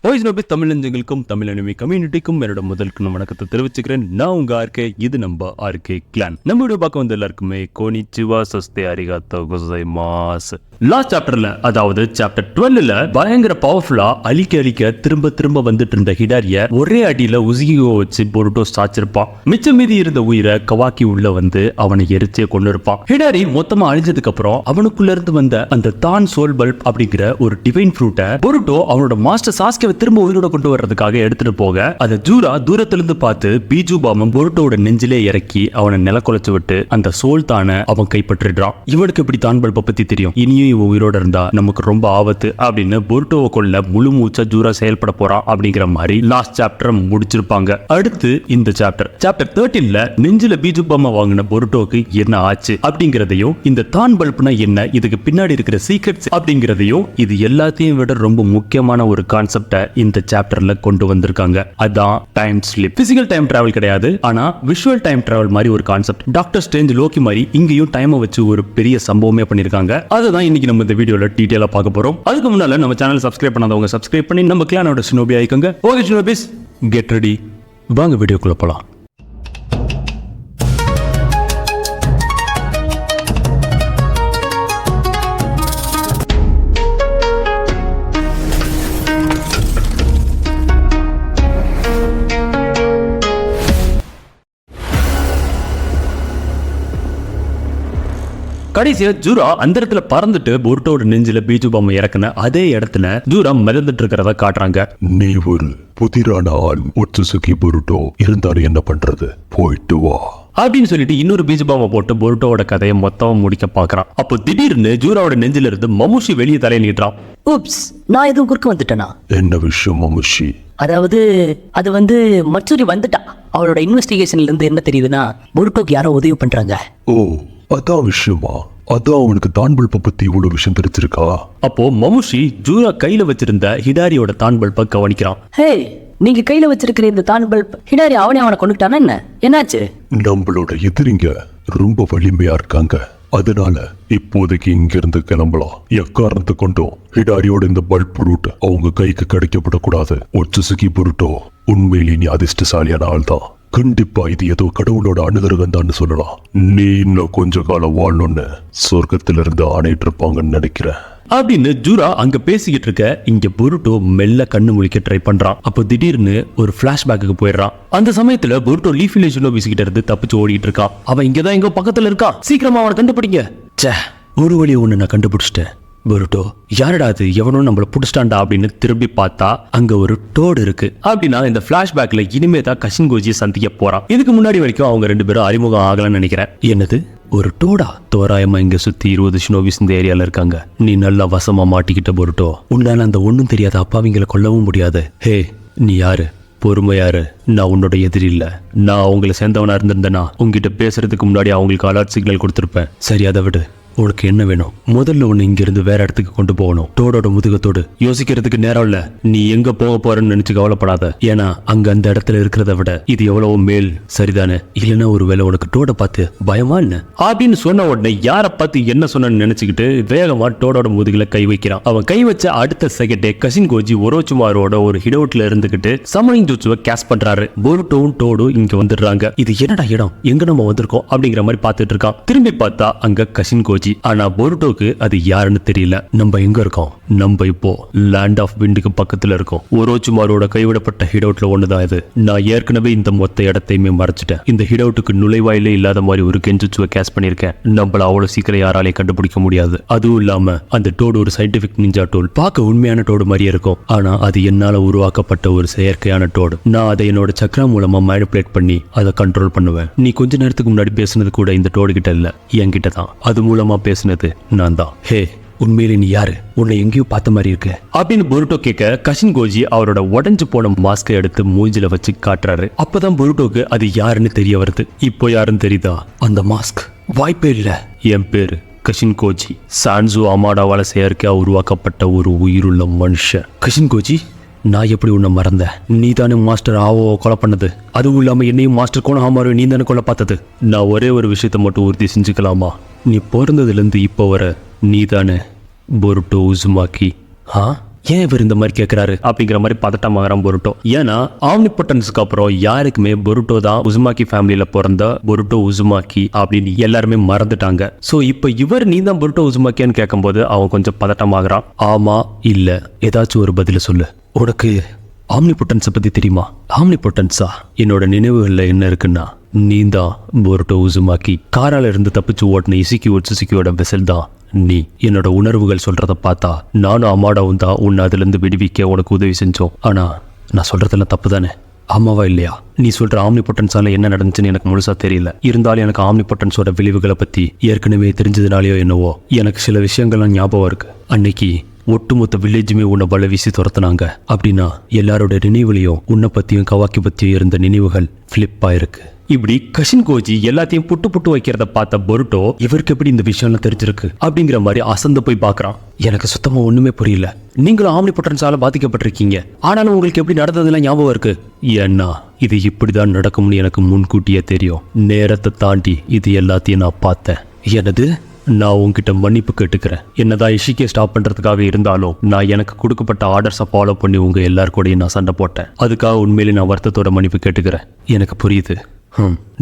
ஓய்ஸ் Tamil நெஞ்சங்களுக்கும் Tamil anime கம்யூனிட்டிக்கும் என்னோட முதலுக்கு வணக்கத்தை தெரிவிச்சுக்கிறேன். நான் உங்க ஆர்கே, இது நம்ம ஆர்கே கிளான். நம்ம வீடியோ பார்க்க வந்த எல்லாருக்குமே கோனிச்சிவா சஸ்தே அரிகாத்தோ கோசைமாஸ். லாஸ்ட் சாப்டர்ல, அதாவது சாப்டர் 12ல பயங்கர பவர்ஃபுல்லா அழிக்க திரும்ப வந்துட்டு இருந்த ஹிடாரிய ஒரே அடியில உசுகியோ வச்சு போருட்டோ சாச்சிருப்பான். மிச்சம் மீதி இருந்த உயிரை கவாக்கி உள்ள வந்து அவனை எரிச்சே கொண்டு இருப்பான். ஹிடாரி மொத்தமா அழிஞ்சதுக்கு அப்புறம் அவனுக்குள்ள இருந்து வந்த அந்த தான் சோல் பல்ப் அப்படிங்கிற ஒரு டிவைன் ஃப்ரூட்டை போருட்டோ அவனோட மாஸ்டர் சாஸ்கே திரும்ப உயிரோட கொண்டு வர்றதுக்காக எடுத்துட்டு போக, அதை ஜூரா தூரத்திலிருந்து பார்த்து பீஜு பாமம் போருட்டோட நெஞ்சிலே இறக்கி அவனை நிலக்குலைச்சு விட்டு அந்த சோல் தான அவன் கைப்பற்றிடுறான். இவனுக்கு இப்படி தான் பல்பை பத்தி தெரியும், இனியும் இவன் உயிரோட இருந்தா நமக்கு ரொம்ப ஆபத்து அப்படின்னு போருட்டோவை கொள்ள முழு மூச்சா ஜூரா செயல்பட போறான் அப்படிங்கிற மாதிரி லாஸ்ட் சாப்டர் முடிச்சிருப்பாங்க. அடுத்து இந்த சாப்டர் 13ல நெஞ்சில பீஜு பாமா வாங்கின போருட்டோக்கு என்ன ஆச்சு அப்படிங்கறதையும், இந்த தான் பல்ப்னா என்ன, இதுக்கு பின்னாடி இருக்கிற சீக்ரெட்ஸ் அப்படிங்கறதையும், இது எல்லாத்தையும் விட ரொம்ப முக்கியமான ஒரு கான்செப்ட இந்த சாப்டர்ல கொண்டு வந்திருக்காங்க. அதான் time slip. Physical time travel கிடையாது, ஆனா விஷுவல் டைம் டிராவல் மாதிரி ஒரு கான்செப்ட். டாக்டர் ஸ்ட்ரேஞ்ச் லோக்கி மாதிரி இங்கேயும் டைமை வச்சு ஒரு பெரிய சம்பவமே பண்ணிருக்காங்க. அதுதான் இன்னைக்கு நம்ம இந்த வீடியோல டீடைலா பார்க்க போறோம். அதுக்கு முன்னால நம்ம சேனல் சப்ஸ்கிரைப் பண்ணாதவங்க சப்ஸ்கிரைப் பண்ணி நம்ம கிளானோட ஷினோபி ஆயிக்கோங்க. ஓகே ஷினோபிஸ், கெட் ரெடி, வாங்க வீடியோக்குள்ள போலாம். கடைசியா ஜூரா அந்த இடத்துல பறந்துட்டு போருட்டோட நெஞ்சில பீஜு பாம்பை இறக்குன அதே இடத்துல ஜூரா மிதந்துட்டு இருக்கிறத காட்டுறாங்க. நீ ஒரு புதிரான ஆள், ஒட்சுசுகி போருட்டோ இருந்தாரு, என்ன பண்றது, போயிட்டு வா அப்படின்னு சொல்லிட்டு இன்னொரு பீஜு பாம்பை போட்டு போருட்டோட கதையை மொத்தமா முடிக்க பாக்குறான். அப்போ திடீர்னு ஜூராவோட நெஞ்சில இருந்து மமுஷி வெளியே தலையை நீட்டுறான். ஊப்ஸ், நான் எதுவும் குறுக்க வந்துட்டேனா? என்ன விஷயம் மமுஷி? அதாவது அது மட்சூரி வந்துட்டா. அவளோட இன்வெஸ்டிகேஷன்ல இருந்து என்ன தெரியுதுன்னா, போருட்டோக்கு யாரோ உதவி பண்றாங்க. ஓ, அதான் விஷயமா? அதான் அவனுக்கு தான் பல்பை பத்தி இவ்வளவு விஷயம் தெரிஞ்சிருக்கா? அப்போ மமுஷி ஜூரா கையில வச்சிருந்த ஹிடாரியோட தான் பல்பை கவனிக்கிறான். ஹே, நீங்க கையில வச்சிருக்கிற இந்த தான் பல்ப் ஹிடாரி அவனை கொண்டுட்டானா என்ன? என்னாச்சு? நம்மளோட எதிரிங்க ரொம்ப வலிமையா இருக்காங்க, அதனால இப்போதைக்கு இங்க இருந்து கிளம்பலாம். எக்காரணத்தை கொண்டும் ஹிடாரியோட இந்த பல்ப் ரூட் அவங்க கைக்கு கிடைக்கப்படக்கூடாது. ஒட்சுசுகி பொருட்டோ உண்மையிலே நீ அதிர்ஷ்டசாலியான ஆள் தான். கண்டிப்பா இது ஏதோ கடவுளோட அனுகிரகம் தான் சொல்லலாம். நீ இன்னும் கொஞ்ச காலம் வாழணும்னு சொர்க்கத்திலிருந்து ஆணையிட்டு இருப்பாங்கன்னு நினைக்கிறேன் அப்படின்னு ஜூரா அங்க பேசிக்கிட்டு இருக்க, இங்க போருட்டோ மெல்ல கண்ணு முழிக்க ட்ரை பண்றான். அப்போ திடீர்னு ஒரு பிளாஷ்பேக்கு போயிடுறான். அந்த சமயத்துல போருட்டோ லீஃப் வில்லேஜ் பேசிக்கிட்டு இருந்து தப்பிச்சு ஓடிட்டு இருக்கான். அவன் இங்கதான் எங்க பக்கத்துல இருக்கான், சீக்கிரமா அவனை கண்டுபிடிங்க. ஒரு வழி ஒண்ணு நான் கண்டுபிடிச்சிட்டேன். போருட்டோ, யாரடா அது, எவனும் நம்மள புடிச்சிட்டான்டா அப்படின்னு திரும்பி பார்த்தா அங்க ஒரு டோடு இருக்கு. அப்படின்னா இந்த பிளாஷ்பேக்ல இனிமே தான் கஷின்கோஜியை சந்திக்க போறான். இதுக்கு முன்னாடி வரைக்கும் அவங்க ரெண்டு பேரும் அறிமுகம் ஆகலன்னு நினைக்கிறேன். என்னது, ஒரு டோடா? தோராயமா இங்க சுத்தி 20 ஷினோபிஸ் இந்த ஏரியால இருக்காங்க. நீ நல்லா வசமா மாட்டிக்கிட்ட போருட்டோ. உன்னால அந்த ஒண்ணும் தெரியாத அப்பாவிங்களை கொல்லவும் முடியாது. ஹே, நீ யாரு? பொறுமையாரு, நான் உன்னோட எதிரி இல்ல. நான் அவங்களை சேர்ந்தவனா இருந்திருந்தேன்னா உங்ககிட்ட பேசுறதுக்கு முன்னாடி அவங்களுக்கு அலர்ட் சிக்னல் கொடுத்துருப்பேன். சரி, அதை விடு. உனக்கு என்ன வேணும்? முதல்ல உன்னை இங்க இருந்து வேற இடத்துக்கு கொண்டு போகணும். டோடோட முதுகத்தோடு யோசிக்கிறதுக்கு நேரம் இல்ல. நீ எங்க போக போறன்னு நினைச்சு கவலைப்படாத. ஏன்னா அங்க அந்த இடத்துல இருக்கிறத விட இது எவ்வளவு மேல், சரிதானே? இல்லைன்னா ஒருவேளை உனக்கு டோட பார்த்து பயமா என்ன அப்படின்னு சொன்ன உடனே யார பார்த்து என்ன சொன்னு நினைச்சுக்கிட்டு வேகமா டோடோட முதுகுல கை வைக்கிறான். அவன் கை வச்ச அடுத்த செகண்டே கஷின்கோஜி ஒரோச்சுமாரோட ஒரு ஹிடவுட்ல இருந்துகிட்டு சமனிங் ஜூட்சுவை கேஸ் பண்றாரு. போருட்டோவும் டோடும் இங்க வந்துடுறாங்க. இது என்னடா இடம், எங்க நம்ம வந்திருக்கோம் அப்படிங்கிற மாதிரி பார்த்துட்டு இருக்கான். திரும்பி பார்த்தா அங்க கஷின்கோஜி. ஆனா போருட்டோக்கு அது யாருன்னு தெரியல. நம்ம எங்க இருக்கோம்? நம்ம இப்போ லேண்ட் ஆஃப் விண்டுக்கு பக்கத்துல இருக்கோம். ஒரோச்சுமாரோட கைவிடப்பட்ட ஹிடவுட்ல ஒண்ணுதான் இது. நான் ஏற்கனவே இந்த மொத்த இடத்தையுமே மறைச்சிட்டேன். இந்த ஹிடவுட்டுக்கு நுழைவாயிலே இல்லாத மாதிரி ஒரு கெஞ்சுச்சுவை கேஸ் பண்ணிருக்கேன். நம்மள அவ்வளவு சீக்கிரம் யாராலையும் கண்டுபிடிக்க முடியாது. அதுவும் இல்லாம அந்த டோடு ஒரு சயின்டிபிக் நிஞ்சா டூல். பார்க்க உண்மையான டோடு மாதிரியே இருக்கும், ஆனா அது என்னால உருவாக்கப்பட்ட ஒரு செயற்கையான டோடு. நான் அதை என்னோட சக்கரா மூலமா மேனிபுலேட் பண்ணி அதை கண்ட்ரோல் பண்ணுவேன். நீ கொஞ்ச நேரத்துக்கு முன்னாடி பேசுனது கூட இந்த டோடு கிட்ட இல்ல, என்கிட்ட தான். அது மூலமா பேசுனது நான் தான். ஹே, உண்மையிலே நீ யாரு? உன்னை எங்கேயும் பார்த்த மாதிரி இருக்கு அப்படின்னு போருட்டோ கேட்க, கஷின்கோஜி அவரோட உடஞ்சு போன மாஸ்கை எடுத்து மூஞ்சில வச்சு காட்டுறாரு. அப்பதான் போருட்டோக்கு அது யாருன்னு தெரிய வருது. இப்போ யாருன்னு தெரியுதா? அந்த மாஸ்க். வாய்ப்பே இல்ல. என் பேரு கஷின்கோஜி. சான்சு அமாடாவால செயற்கையா உருவாக்கப்பட்ட ஒரு உயிருள்ள மனுஷன். கஷின்கோஜி, நான் எப்படி உன்னை மறந்தேன்? நீ தானே மாஸ்டர் ஆவோவை கொலை பண்ணது. அதுவும் இல்லாம என்னையும் மாஸ்டர் கோனஹாமாவை நீ தானே கொலை பார்த்தது. நான் ஒரே ஒரு விஷயத்த மட்டும் உறுதி செஞ்சுக்கலாமா? நீ பிறந்ததுலேருந்து இப்போ வர நீ தானே போருட்டோ உசுமாக்கி. ஏன் இவர் இந்த மாதிரி கேட்கிறாரு அப்படிங்கிற மாதிரி பதட்டமாகறான் பொருட்டோ. ஏன்னா ஆம்னிபொட்டன்ஸ்க்கு அப்புறம் யாருக்குமே பொருட்டோ தான் உசுமாக்கி ஃபேமிலியில பிறந்த பொருட்டோ உசுமாக்கி அப்படின்னு எல்லாருமே மறந்துட்டாங்க. சோ இப்போ இவர் நீ தான் பொருட்டோ உசுமாக்கியான்னு கேட்கும்போது அவன் கொஞ்சம் பதட்டமாகறான். ஆமா இல்ல ஏதாச்சும் ஒரு பதில சொல்லு. உனக்கு ஆம்னிபொட்டன்ஸை பத்தி தெரியுமா? ஆம்னிபொட்டன்ஸா? என்னோட நினைவுகள்ல என்ன இருக்குன்னா நீதான் பொருட்டோ உசுமாக்கி. காரால இருந்து தப்பிச்சு ஓட்டின இசிக்கி ஒட்சுசிக்கியோட வெசல் தான் நீ. என்னோட உணர்வுகள் சொல்றத பார்த்தா நானும் அம்மாடாவும் தான் உன்னை அதுல இருந்து விடுவிக்க உனக்கு உதவி செஞ்சோம். ஆனா நான் சொல்றதெல்லாம் தப்பு தானே? ஆமாவா இல்லையா? நீ சொல்ற ஆம்னிபொட்டன்ஸால என்ன நடந்துச்சுன்னு எனக்கு முழுசா தெரியல. இருந்தாலும் எனக்கு ஆம்னிபொட்டன்ஸோட விளைவுகளை பத்தி ஏற்கனவே தெரிஞ்சதுனாலயோ என்னவோ எனக்கு சில விஷயங்கள்லாம் ஞாபகம் இருக்கு. அன்னைக்கு ஒட்டுமொத்த வில்லேஜுமே உன்னை வலை வீசி துரத்துனாங்க. அப்படின்னா எல்லாரோட நினைவுலையும் உன்னை பத்தியும் கவாக்கி பத்தியும் இருந்த நினைவுகள் ஃபிளிப் ஆயிருக்கு. இப்படி கஷின் கோஜி எல்லாத்தையும் புட்டு புட்டு வைக்கிறத பார்த்த பொருட்டோ இவருக்கு எப்படி இந்த விஷயம்லாம் தெரிஞ்சிருக்கு அப்படிங்கிற மாதிரி அசந்து போய் பார்க்கறான். எனக்கு சுத்தமா ஒண்ணுமே புரியல. நீங்களும் ஆம்னிபொட்டன்ஸால பாதிக்கப்பட்டிருக்கீங்க, ஆனாலும் உங்களுக்கு எப்படி நடந்ததெல்லாம் ஞாபகம் இருக்கு? ஏன்னா இது இப்படிதான் நடக்கும்னு எனக்கு முன்கூட்டியே தெரியும். நேரத்தை தாண்டி இது எல்லாத்தையும் நான் பார்த்தேன். எனது நான் உங்ககிட்ட மன்னிப்பு கேட்டுக்கிறேன். என்னதான் இஷிக்கே ஸ்டாப் பண்றதுக்காக இருந்தாலும் நான் எனக்கு கொடுக்கப்பட்ட ஆர்டர்ஸை ஃபாலோ பண்ணி உங்க எல்லார் கூடயும் நான் சண்டை போட்டேன். அதுக்காக உண்மையிலே நான் வருத்தத்தோட மன்னிப்பு கேட்டுக்கிறேன். எனக்கு புரியுது.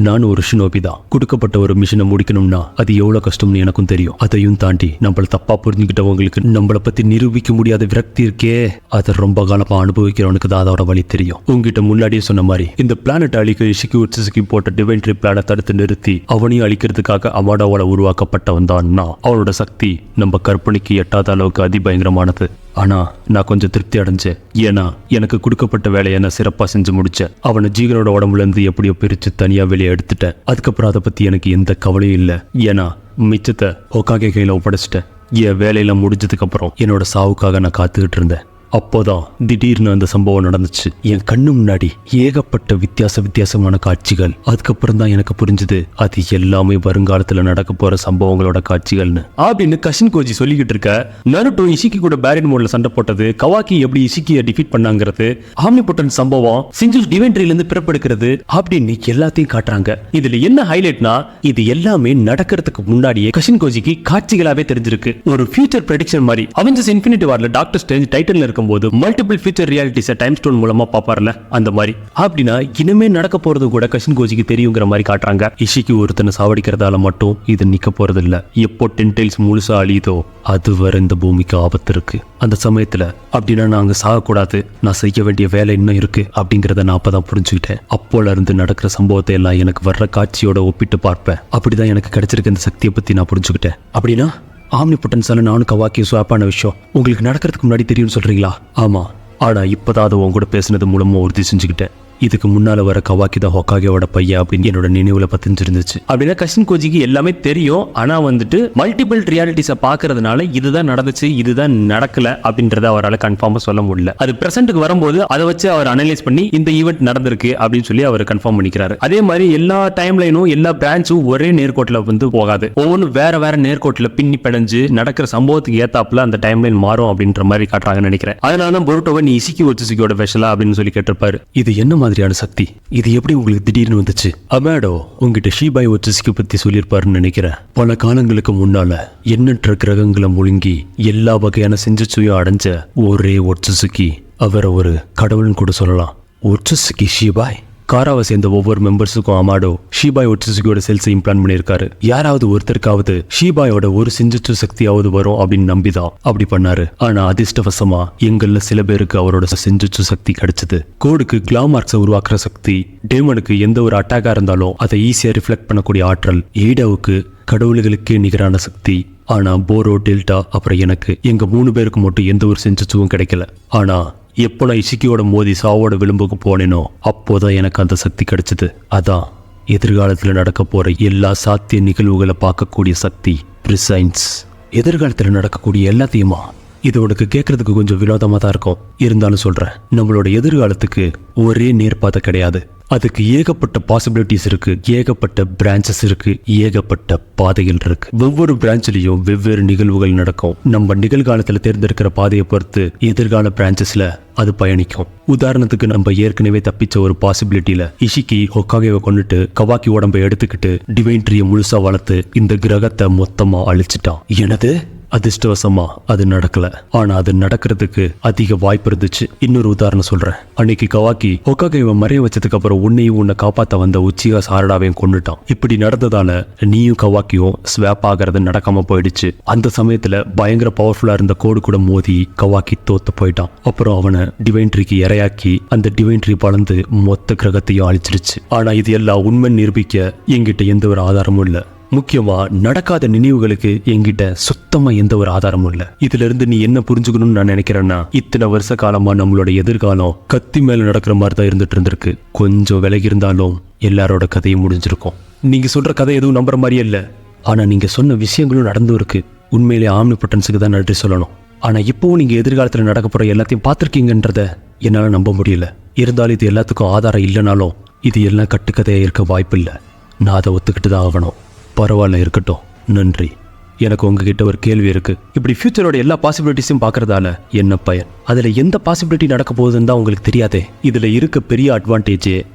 நானும் ஒரு ஷினோபி தான். கொடுக்கப்பட்ட ஒரு மிஷனை முடிக்கணும்னா அது எவ்வளவு கஷ்டம்னு எனக்கும் தெரியும். அதையும் தாண்டி நம்மள தப்பா புரிஞ்சுக்கிட்டவங்களுக்கு நம்மளை பத்தி நிரூபிக்க முடியாத விரக்தி இருக்கே, அதை ரொம்ப காலமா அனுபவிக்கிறவனுக்கு தான் அதோட வழி தெரியும். உங்ககிட்ட முன்னாடியே சொன்ன மாதிரி இந்த பிளானட் அழிக்க இஷிக்கி உட்சுசுக்கி போட்ட டிவைன் ட்ரீ பிளானை தடுத்து நிறுத்தி அவனையும் அழிக்கிறதுக்காக அமாடாவோட உருவாக்கப்பட்டவன் தான் நான். அவனோட சக்தி நம்ம கற்பனைக்கு எட்டாத அளவுக்கு அதிபயங்கரமானது. ஆனா நான் கொஞ்சம் திருப்தி அடைஞ்சேன். ஏன்னா எனக்கு கொடுக்கப்பட்ட வேலையை நான் சிறப்பா செஞ்சு முடிச்சேன். அவனை ஜீகனோட உடம்புல இருந்து எப்படியோ பிரிச்சு தனியா வெளியே எடுத்துட்டேன். அதுக்கப்புறம் அதை பத்தி எனக்கு எந்த கவலையும் இல்லை. ஏன்னா மிச்சத்தை ஹோக்காகே கையில ஒப்படைச்சிட்டேன். என் வேலையெல்லாம் முடிஞ்சதுக்கு அப்புறம் என்னோட சாவுக்காக நான் காத்துக்கிட்டு இருந்தேன். அப்போதான் திடீர்னு அந்த சம்பவம் நடந்துச்சு. என் கண்ணு முன்னாடி ஏகப்பட்ட வித்தியாசமான காட்சிகள். அதுக்கப்புறம் தான் எனக்கு புரிஞ்சது அது எல்லாமே வருங்காலத்துல நடக்க போற சம்பவங்களோட காட்சிகள்னு அப்படின்னு கஷின் கோஜி சொல்லிக்கிட்டு இருக்க. நருட்டோ இஷிக்கி கூட பேரியன் மோட்ல சண்டை போட்டது, கவாக்கி எப்படி இஷிக்கியை டிஃபீட் பண்ணாங்கிறது, ஆம்னிபொட்டன் சம்பவம், சிஞ்சுஸ் டிவைன் ட்ரீல இருந்து பிறப்பெடுக்கிறது அப்படின்னு எல்லாத்தையும் காட்டுறாங்க. இதுல என்ன ஹைலைட்னா இது எல்லாமே நடக்கிறதுக்கு முன்னாடியே கஷின் கோஜிக்கு காட்சிகளாவே தெரிஞ்சிருக்கு. ஒரு ஃபியூச்சர் ப்ரெடிக்ஷன் மாதிரி. அவெஞ்சர்ஸ் இன்ஃபினிட்டி வார்ல டாக்டர் ஸ்ட்ரேஞ்ச் டைட்டன்ல இருக்கும்போது மல்டிபிள் ஃபியூச்சர் ரியாலிட்டிஸை டைம் ஸ்டோன் மூலமா பாப்பார்ல, அந்த மாதிரி. அப்படின்னா இனிமே நடக்க போறது கூட கஷின் கோஜிக்கு தெரியுங்கிற மாதிரி காட்டுறாங்க. இஷிக்கு ஒருத்தனை சாவடிக்கிறதால மட்டும் இது நிக்க போறது இல்ல. எப்போ டென்டைல்ஸ் முழுசா அழியுதோ அது வரை இந்த பூமிக்கு ஆபத்து இருக்கு. அந்த சமயத்துல அப்படின்னா நாங்க சாகக்கூடாது, நான் செய்ய வேண்டிய வேலை இன்னும் இருக்கு அப்படிங்கறத நான் அப்பதான் புரிஞ்சுக்கிட்டேன். அப்போல இருந்து நடக்கிற சம்பவத்தை எல்லாம் எனக்கு வர்ற காட்சியோட ஒப்பிட்டு பார்ப்பேன். அப்படிதான் எனக்கு கிடைச்சிருக்க இந்த சக்தியை பத்தி நான் புரிஞ்சுக்கிட்டேன். அப்படின்னா ஆம்னிபொட்டன்ஸால நானும் கவாக்கி ஸ்வாப்பான விஷயம் உங்களுக்கு நடக்கிறதுக்கு முன்னாடி தெரியும்னு சொல்றீங்களா? ஆமா, ஆனா இப்பதான் அதை உங்க கூட பேசுனது மூலமா உறுதி செஞ்சுக்கிட்டேன். இதுக்கு முன்னால வர கவாக்கி தான் ஹொக்காகேவோட பையன் அப்படின்னு என்னோட நினைவுல பதிஞ்சிருந்துச்சு. அப்படின்னா கஷின் கோஜிக்கு எல்லாமே தெரியும். ஆனா வந்துட்டு மல்டிபிள் ரியாலிட்டிஸை பாக்குறதுனால இதுதான் நடந்துச்சு இதுதான் நடக்கல அப்படின்றத அவரால் கன்ஃபார்மா சொல்ல முடியல. அது பிரசன்ட்டுக்கு வரும்போது அதை வச்சு அவர் அனலைஸ் பண்ணி இந்த ஈவெண்ட் நடந்திருக்கு அப்படின்னு சொல்லி அவர் கன்ஃபார்ம் பண்ணிக்கிறாரு. அதே மாதிரி எல்லா டைம் லைனும் எல்லா பிரான்ச்சும் ஒரே நேர்கோட்டில் வந்து போகாது. ஒவ்வொன்றும் வேற நேர்கோட்டில் பின்னி பிணைஞ்சு நடக்கிற சம்பவத்துக்கு ஏத்தாப்புல அந்த டைம் லைன் மாறும் அப்படின்ற மாதிரி காட்டுறாங்கன்னு நினைக்கிறேன். அதனால தான் பொருட்டோவை நீ இசிக்கி ஒட்சுசிக்கியோட வெஷலா அப்படின்னு சொல்லி கேட்டிருப்பாரு. இது என்ன மாதிரியான சக்தி? இது எப்படி உங்களுக்கு திடீர்னு வந்துச்சு? அமேடோ உங்ககிட்ட ஷீபாய் ஒட்சுசிக்கி பத்தி சொல்லியிருப்பாருன்னு நினைக்கிறேன். பல காலங்களுக்கு முன்னால எண்ணற்ற கிரகங்களை முழுங்கி எல்லா வகையான செஞ்சுச்சுயும் அடைஞ்ச ஒரே ஒட்சுசிக்கி. அவரை ஒரு கடவுள்னு கூட சொல்லலாம். ஒட்சுசிக்கி ஷீபாய். காராவை சேர்ந்த ஒவ்வொரு மெம்பர்ஸுக்கும் அமாடோ ஷீபாய் ஒட்சுசிக்கியோட செல்ஸை இம்ப்ளான் பண்ணியிருக்காரு. யாராவது ஒருத்தருக்காவது ஷீபாயோட ஒரு செஞ்சுச்சு சக்தியாவது வரும் அப்படின்னு நம்பிதான் அப்படி பண்ணாரு. ஆனா அதிர்ஷ்டவசமா எங்கள்ல சில பேருக்கு அவரோட செஞ்சுச்சு சக்தி கிடைச்சது. கோடுக்கு கிளாமார்க்ஸை உருவாக்குற சக்தி, டேமனுக்கு எந்த ஒரு அட்டாக்கா இருந்தாலும் அதை ஈஸியா ரிஃப்ளெக்ட் பண்ணக்கூடிய ஆற்றல், ஏடாவுக்கு கடவுள்களுக்கே நிகரான சக்தி. ஆனா போரோ, டெல்டா அப்புறம் எனக்கு எங்க 3 பேருக்கு மட்டும் எந்த ஒரு செஞ்சுச்சுவும் கிடைக்கல. ஆனா எப்போ நான் இஷிக்கியோட மோதி சாவோட விளிம்புக்கு போனேனோ அப்போதான் எனக்கு அந்த சக்தி கிடைச்சது. அதான் எதிர்காலத்தில் நடக்க போற எல்லா சாத்திய நிகழ்வுகளை பார்க்கக்கூடிய சக்தி, ப்ரிசைன்ஸ். எதிர்காலத்தில் நடக்கக்கூடிய எல்லாத்தையுமா? இது உனக்கு கேட்கறதுக்கு கொஞ்சம் வினோதமா தான் இருக்கும். இருந்தாலும் சொல்றேன், நம்மளோட எதிர்காலத்துக்கு ஒரே நேர்பாதை கிடையாது. அதுக்கு ஏகப்பட்ட பாசிபிலிட்டிஸ் இருக்கு, ஏகப்பட்ட பிரான்ச்சஸ் இருக்கு, ஏகப்பட்ட பாதைகள் இருக்கு. ஒவ்வொரு பிரான்ச்லயும் வெவ்வேறு நிகழ்வுகள் நடக்கும். நம்ம நிகழ்காலத்துல தேர்ந்தெடுக்கிற பாதையை பொறுத்து எதிர்கால பிரான்ச்சஸ்ல அது பயணிக்கும். உதாரணத்துக்கு நம்ம ஏற்கனவே தப்பிச்ச ஒரு பாசிபிலிட்டியில இஷிக்கி ஹொக்காகேவை கொண்டுட்டு கவாக்கி உடம்பை எடுத்துக்கிட்டு டிவைன் ட்ரீயை முழுசா வளர்த்து இந்த கிரகத்தை மொத்தமா அழிச்சிட்டான். எனது அதிர்ஷ்டவசமா அது நடக்கல. ஆனா அது நடக்கிறதுக்கு அதிக வாய்ப்பு இருந்துச்சு. இன்னொரு உதாரணம் சொல்றேன். அன்னைக்கு கவாக்கி ஹொக்காகேவை மறைய வச்சதுக்கு அப்புறம் உன்னை காப்பாத்த வந்த உச்சிகா சாரடாவையும் கொண்டுட்டான். இப்படி நடந்ததால நீயும் கவாக்கியும் ஸ்வாப் ஆகிறது நடக்காம போயிடுச்சு. அந்த சமயத்துல பயங்கர பவர்ஃபுல்லா இருந்த கோடு கூட மோதி கவாக்கி தோத்து போயிட்டான். அப்புறம் அவனை டிவைன் ட்ரீக்கு இரையாக்கி அந்த டிவைன் ட்ரீ பறந்து மொத்த கிரகத்தையும் அழிச்சிருச்சு. ஆனா இது எல்லாம் உண்மை நிரூபிக்க என்கிட்ட எந்த ஒரு ஆதாரமும் இல்ல. முக்கியமா நடக்காத நினைவுகளுக்கு என்கிட்ட சுத்தமா எந்த ஒரு ஆதாரமும் இல்ல. இதுல இருந்து நீ என்ன புரிஞ்சுக்கணும்னு நான் நினைக்கிறேன்னா, இத்தனை வருஷ காலமா நம்மளோட எதிர்காலம் கத்தி மேல நடக்கிற மாதிரி தான் இருந்துட்டு இருந்திருக்கு. கொஞ்சம் விலகி இருந்தாலும் எல்லாரோட கதையும் முடிஞ்சிருக்கும். நீங்க சொல்ற கதை எதுவும் நம்புற மாதிரியே இல்ல. ஆனா நீங்க சொன்ன விஷயங்களும் நடந்தும் இருக்கு. உண்மையிலே ஆம்னிபொட்டன்ஸுக்கு தான் நன்றி சொல்லணும். ஆனா இப்பவும் நீங்க எதிர்காலத்துல நடக்க போற எல்லாத்தையும் பார்த்திருக்கீங்கன்றத என்னால நம்ப முடியல. இருந்தாலும் இது எல்லாத்துக்கும் ஆதாரம் இல்லைனாலும் இது எல்லாம் கட்டுக்கதையா இருக்க வாய்ப்பு இல்லை. நான் அதை ஒத்துக்கிட்டு தான் ஆகணும். பரவாயில்ல, இருக்கட்டும். நன்றி. எனக்கு உங்ககிட்ட ஒரு கேள்வி இருக்கு. இப்படி ஃபியூச்சரோட எல்லா பாசிபிலிட்டிஸும் பார்க்கறதால என்ன பயன்? அதுல எந்த பாசிபிலிட்டி நடக்க போகுதுன்னு தான் உங்களுக்கு தெரியாதே. இதுல இருக்க பெரிய அட்வான்டேஜ்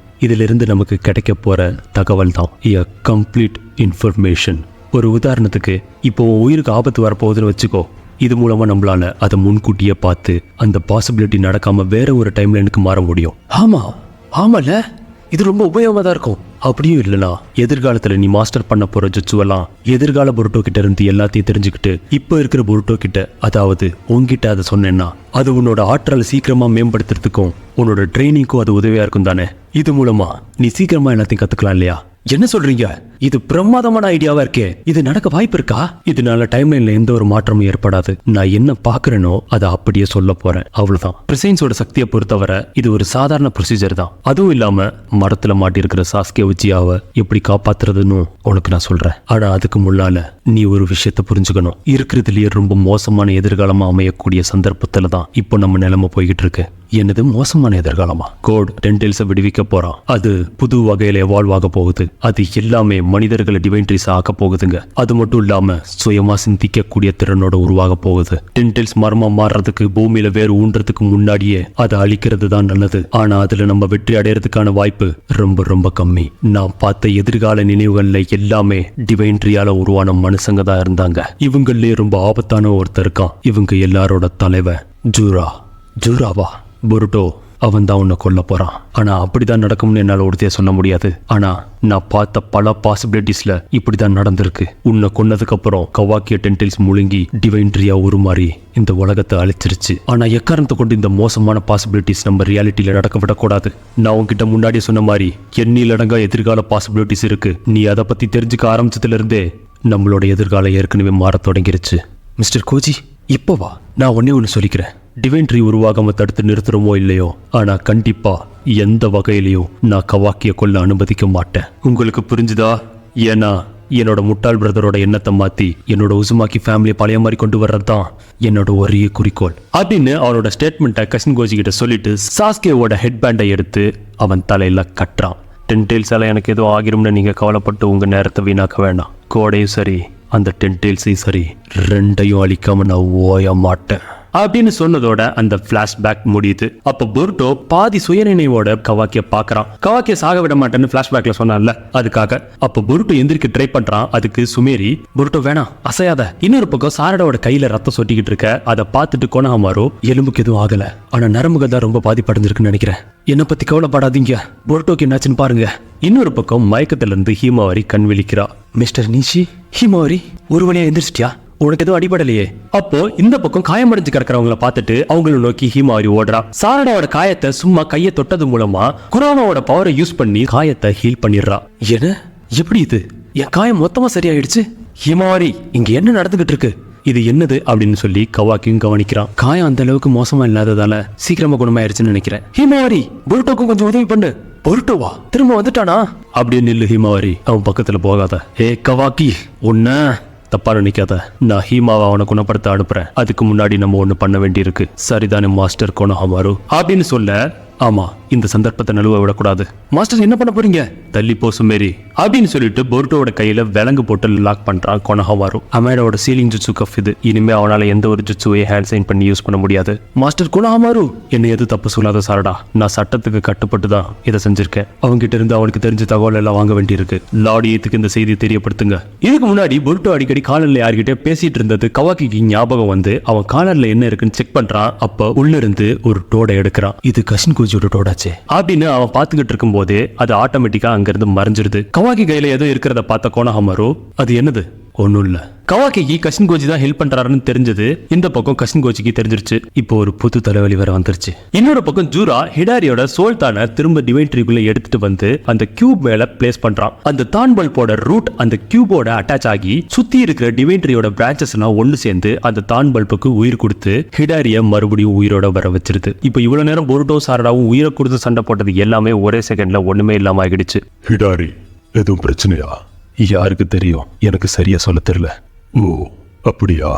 இதுல இருந்து நமக்கு கிடைக்க போற தகவல் தான். Complete information. ஒரு உதாரணத்துக்கு இப்போ உயிருக்கு ஆபத்து வரப்போகுதுன்னு வச்சுக்கோ. இது மூலமா நம்மளால அதை முன்கூட்டியே பார்த்து அந்த பாசிபிலிட்டி நடக்காம வேற ஒரு டைம்லைனுக்கு மாற முடியும். ஆமால, இது ரொம்ப உபயோகமா தான் இருக்கும். அப்படியும் இல்லைனா எதிர்காலத்துல நீ மாஸ்டர் பண்ண போற ஜுட்சுவெல்லாம் எதிர்கால புருட்டோ கிட்ட இருந்து எல்லாத்தையும் தெரிஞ்சுக்கிட்டு இப்ப இருக்கிற புருட்டோ கிட்ட, அதாவது உன்கிட்ட அதை சொன்னேன்னா அது உன்னோட ஆற்றலை சீக்கிரமா மேம்படுத்துறதுக்கும் உன்னோட ட்ரைனிங்க்கும் அது உதவியா இருக்கும் தானே. இது மூலமா நீ சீக்கிரமா எல்லாத்தையும் கத்துக்கலாம் இல்லையா? என்ன சொல்றீங்க? இது பிரமாதமான ஐடியாவா இருக்கே. இது நடக்க வாய்ப்பு இருக்கா? இதனால டைம்லைன்ல எந்த ஒரு மாற்றமும் ஏற்படாது. நான் என்ன பாக்குறேனோ அதை அப்படியே சொல்ல போறேன், அவ்வளவுதான். பிரசைன்ஸோட சக்தியை பொறுத்தவரை இது ஒரு சாதாரண ப்ரொசீஜர் தான். அதுவும் இல்லாம மரத்துல மாட்டி இருக்கிற சாஸ்கே உச்சியாவை எப்படி காப்பாத்துறதுன்னு உனக்கு நான் சொல்றேன். ஆனா அதுக்கு முன்னால நீ ஒரு விஷயத்த புரிஞ்சுக்கணும். இருக்கிறதுலயே ரொம்ப மோசமான எதிர்காலமா அமையக்கூடிய சந்தர்ப்பத்துல தான் இப்போ நம்ம நிலைமை போய்கிட்டு இருக்கு. என்னது மோசமான எதிர்காலமா? கோட் டென்டெயில்ஸை விடுவிக்க போறான். அது புது வகையில எவால்வ் ஆக போகுது. அது எல்லாமே மனிதர்களை டிவைன் ட்ரீஸ் ஆக்க போகுதுங்க. அது மட்டும் இல்லாம சுயமா சிந்திக்கக்கூடிய திறனோட உருவாக போகுது. டென்டெயில்ஸ் மர்மமா மாறுறதுக்கு பூமியில வேறு ஊன்றதுக்கு முன்னாடியே அதை அழிக்கிறது தான் நல்லது. ஆனா அதுல நம்ம வெற்றி அடையறதுக்கான வாய்ப்பு ரொம்ப ரொம்ப கம்மி. நான் பார்த்த எதிர்கால நினைவுகள்ல எல்லாமே டிவைன் ட்ரீயால உருவான மனுஷங்க தான் இருந்தாங்க. இவங்களே ரொம்ப ஆபத்தான ஒருத்தர் இருக்கான். இவங்க எல்லாரோட தலைவன் ஜூராவா புருட்டோ. அவன் தான் உன்னை கொல்ல போறான். ஆனா அப்படிதான் நடக்கும்னு என்னால உறுதியா சொல்ல முடியாது. ஆனா நான் பார்த்த பல பாசிபிலிட்டிஸ்ல இப்படிதான் நடந்திருக்கு. உன்னை கொன்னதுக்கு அப்புறம் கவாக்கிய டென்டெயில்ஸ் முழுங்கி டிவைன் ட்ரீயா உருமாறி இந்த உலகத்தை அழிச்சிருச்சு. ஆனா எக்காரணத்தை கொண்டு இந்த மோசமான பாசிபிலிட்டிஸ் நம்ம ரியாலிட்டியில நடக்க விடக்கூடாது. நான் உன்கிட்ட முன்னாடியே சொன்ன மாதிரி எண்ணிலடங்கா எதிர்கால பாசிபிலிட்டிஸ் இருக்கு. நீ அதை பத்தி தெரிஞ்சுக்க ஆரம்பிச்சதுல இருந்தே நம்மளோட எதிர்காலம் ஏற்கனவே மாற தொடங்கிருச்சு. Mister goji, இப்போவா? நான் ஒன்னு சொல்லிக்கிறேன். டிவைன் ட்ரீ உருவாகாம தடுத்து நிறுத்துறோமோ இல்லையோ, ஆனா கண்டிப்பா எந்த வகையிலையும் நான் கவாக்கிய கொல்ல அனுமதிக்க மாட்டேன். உங்களுக்கு புரிஞ்சுதா? ஏன்னா என்னோட முட்டாள் பிரதரோட எண்ணத்தை மாத்தி என்னோட உசுமாக்கி ஃபேமிலியை பழைய மாதிரி கொண்டு வர்றதுதான் என்னோட ஒரே குறிக்கோள் அப்படின்னு அவனோட ஸ்டேட்மெண்ட்டை கசின் கோஜி கிட்ட சொல்லிட்டு சாஸ்கேவோட ஹெட் பேண்டை எடுத்து அவன் தலையில கட்டுறான். டென்டெயில்ஸால எனக்கு எதுவும் ஆகிரும்னு நீங்க கவலைப்பட்டு உங்க நேரத்தை வீணாக்க வேண்டாம். கோடையும் சரி அந்த டென்டெயில்ஸையும் சரி ரெண்டையும் அழிக்காம நான் ஓய மாட்டேன் அப்படின்னு சொன்னதோட அந்த பிளாஷ்பேக் முடியுது. அப்ப புருட்டோ பாதி சுயநினைவோட கவாக்கிய பாக்குறான். கவாக்கிய சாக விட மாட்டேன்னு பிளாஷ்பேக்ல சொன்னான்ல, அதுக்காக. அப்ப புருட்டோ எந்திரிக்க ட்ரை பண்றான். அதுக்கு சுமேரி, புருட்டோ வேணாம், அசையாத. இன்னொரு பக்கம் சாரடாவோட கையில ரத்தம் சொட்டிக்கிட்டு இருக்க. அதை பார்த்துட்டு கொனஹாமாரு, எலும்புக்கு எதுவும் ஆகல, ஆனா நரம்புகள் தான் ரொம்ப பாதிப்படைஞ்சிருக்குன்னு நினைக்கிறேன். என்னை பத்தி கவலைப்படாதீங்க, புருட்டோக்கு என்னாச்சுன்னு பாருங்க. இன்னொரு பக்கம் மயக்கத்துல இருந்து ஹீமாவரி கண் விழிக்கிறா. மிஸ்டர் நீஷி, ஹீமாவரி ஒரு வழியா எந்திரிச்சிட்டியா? உனக்கு எதுவும் அடிபடலையே? அப்போ இந்த பக்கம் காயமடைஞ்சு கிடக்கிறவங்களை பார்த்துட்டு அவங்கள நோக்கி ஹீமாவரி ஓடுறா. சாரடாவோட காயத்தை சும்மா கையை தொட்டது மூலமா குரோனாவோட பவரை யூஸ் பண்ணி காயத்தை ஹீல் பண்ணிடுறா. என்ன? எப்படி இது? என் காயம் மொத்தமா சரியாயிடுச்சு. ஹீமாவரி, இங்க என்ன நடந்துகிட்டு இருக்கு? இது என்னது அப்படின்னு சொல்லி கவாக்கியும் கவனிக்கிறான். காயம் அந்த அளவுக்கு மோசமா இல்லாததால சீக்கிரமா குணமாயிருச்சுன்னு நினைக்கிறேன். ஹீமாவரி, புருட்டோக்கும் கொஞ்சம் உதவி பண்ணு. புருட்டோவா திரும்ப வந்துட்டானா? அப்படியே நில்லு ஹீமாவரி, அவன் பக்கத்துல போகாத. ஏ கவாக்கி, உன்ன தப்பா நினைக்காத. நான் ஹீமாவை அவனை குணப்படுத்த அனுப்புறேன். அதுக்கு முன்னாடி நம்ம ஒண்ணு பண்ண வேண்டியிருக்கு. சரிதானே மாஸ்டர் கொனஹாமாரு அப்படின்னு சொல்ல ஆமா இந்த சந்தர்ப்பத்தை நழுவ விடக்கூடாது. மாஸ்டர் என்ன பண்ண போறீங்க? தள்ளி போ சுமேரி அப்படின்னு சொல்லிட்டு பொருட்டோட கையில விலங்கு போட்டு லாக் பண்றான் கொனஹமாரு. அமேடோட சீலிங் ஜுட்சு கஃப் இது. இனிமே அவனால எந்த ஒரு ஜுட்சுவையும் ஹேண்ட் சைன் பண்ணி யூஸ் பண்ண முடியாது. மாஸ்டர் கொனஹமாரு என்ன எது தப்பு சொல்லாத சாரடா. நான் சட்டத்துக்கு கட்டுப்பட்டு தான் இதை செஞ்சிருக்கேன். அவங்க கிட்ட இருந்து அவனுக்கு தெரிஞ்ச தகவல் எல்லாம் வாங்க வேண்டியிருக்கு. லார்ட் ஈத்துக்கு இந்த செய்தியை தெரியப்படுத்துங்க. இதுக்கு முன்னாடி பொருட்டோ அடிக்கடி காலர்ல யார்கிட்ட பேசிட்டு இருந்தது கவாக்கிக்கு ஞாபகம் வந்து அவன் காலர்ல என்ன இருக்குன்னு செக் பண்றான். அப்ப உள்ள இருந்து ஒரு டோடை எடுக்கிறான். இது கஷின் கோஜியோட டோடாச்சே அப்படின்னு அவன் பாத்துக்கிட்டு இருக்கும் போதே அது ஆட்டோமேட்டிக்கா அங்க இருந்து மறைஞ்சிருது. கவாக்கி கையில ஏதோ இருக்கிறத பார்த்த கொனஹமாரு அது என்னது? ஒன்னும் இல்ல. கவாக்கிக்கு கஷின் கோஜி தான் ஹெல்ப் பண்றாருன்னு தெரிஞ்சது. இந்த பக்கம் கஷின் கோஜிக்கு தெரிஞ்சிருச்சு. இப்போ ஒரு புது தலைவலி வர வந்துருச்சு. இன்னொரு பக்கம் ஜூரா ஹிடாரியோட சோல்தானை திரும்ப டிவைன் ட்ரீக்குள்ள எடுத்துட்டு வந்து அந்த கியூப் மேல பிளேஸ் பண்றான். அந்த தான் பல்போட ரூட் அந்த கியூபோட அட்டாச் ஆகி சுத்தி இருக்கிற டிவைன் ட்ரீயோட பிரான்ச்சஸ் எல்லாம் ஒன்னு சேர்ந்து அந்த தான் பல்புக்கு உயிர் கொடுத்து ஹிடாரிய மறுபடியும் உயிரோட வர வச்சிருது. இப்போ இவ்வளவு நேரம் பொருட்டோ சாரடாவும் உயிரை கொடுத்து சண்டை போட்டது எல்லாமே ஒரே செகண்ட்ல ஒண்ணுமே இல்லாம ஆகிடுச்சு. ஹிடாரி எதுவும் பிரச்சனையா? யாருக்கு தெரியும், எனக்கு சரியா சொல்ல தெரியல. ஓ அப்படியா,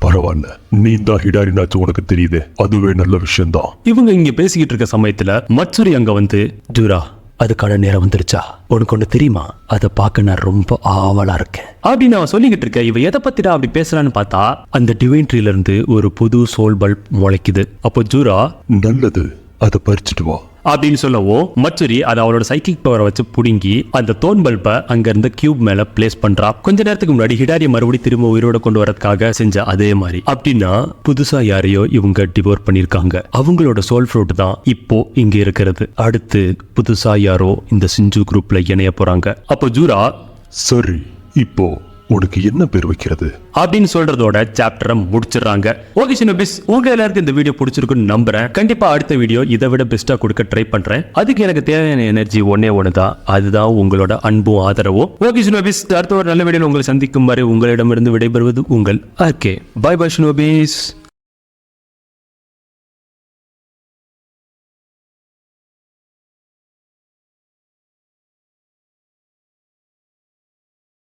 பரவாயில்ல. நீ தான் ஹிடாரினாச்சும் உனக்கு தெரியுது, அதுவே நல்ல விஷயம்தான். இவங்க இங்க பேசிக்கிட்டு இருக்க சமயத்துல மட்சுரி அங்க வந்து, ஜூரா அதுக்கான நேரம் வந்துருச்சா? உனக்கு ஒண்ணு தெரியுமா? அதை பார்க்க நான் ரொம்ப ஆவலா இருக்கேன் அப்படின்னு அவன் சொல்லிக்கிட்டு இருக்க. இவ எதை பத்திடா அப்படி பேசுறான்னு பார்த்தா அந்த டிவைன் ட்ரீல இருந்து ஒரு புது சோல் பல்ப் முளைக்குது. அப்போ ஜூரா நல்லது, அதை பறிச்சுட்டு வா அப்படின்னு சொல்லவும் மட்சுரி அதை அவளோட சைக்கிக் பவரை வச்சு புடுங்கி அந்த தோன் பல்பை அங்க இருந்த கியூப் மேல பிளேஸ் பண்றா. கொஞ்ச நேரத்துக்கு முன்னாடி ஹிடாரிய மறுபடியும் திரும்ப உயிரோட கொண்டு வரதுக்காக செஞ்ச அதே மாதிரி. அப்படின்னா புதுசா யாரையோ இவங்க டிவோர் பண்ணிருக்காங்க. அவங்களோட சோல் ஃப்ரூட் தான் இப்போ இங்க இருக்கிறது. அடுத்து புதுசா யாரோ இந்த சிஞ்சு குரூப்ல இணைய போறாங்க. அப்போ ஜூரா சரி, இப்போ உனக்கு என்ன பேர் வைக்கிறது அப்படின்னு சொல்றதோட சாப்டரை முடிச்சிடறாங்க. ஓகே ஷினோபிஸ், உங்க எல்லாருக்கும் இந்த வீடியோ பிடிச்சிருக்குன்னு நம்புறேன். கண்டிப்பா அடுத்த வீடியோ இதை விட பெஸ்டா கொடுக்க ட்ரை பண்றேன். அதுக்கு எனக்கு தேவையான எனர்ஜி ஒன்னே ஒண்ணுதான், அதுதான் உங்களோட அன்பும் ஆதரவும். ஓகே ஷினோபிஸ், அடுத்த ஒரு நல்ல வீடியோல உங்களை சந்திக்கும் வரை உங்களிடமிருந்து விடைபெறுவது உங்கள் ஆர்கே. By by shinobis.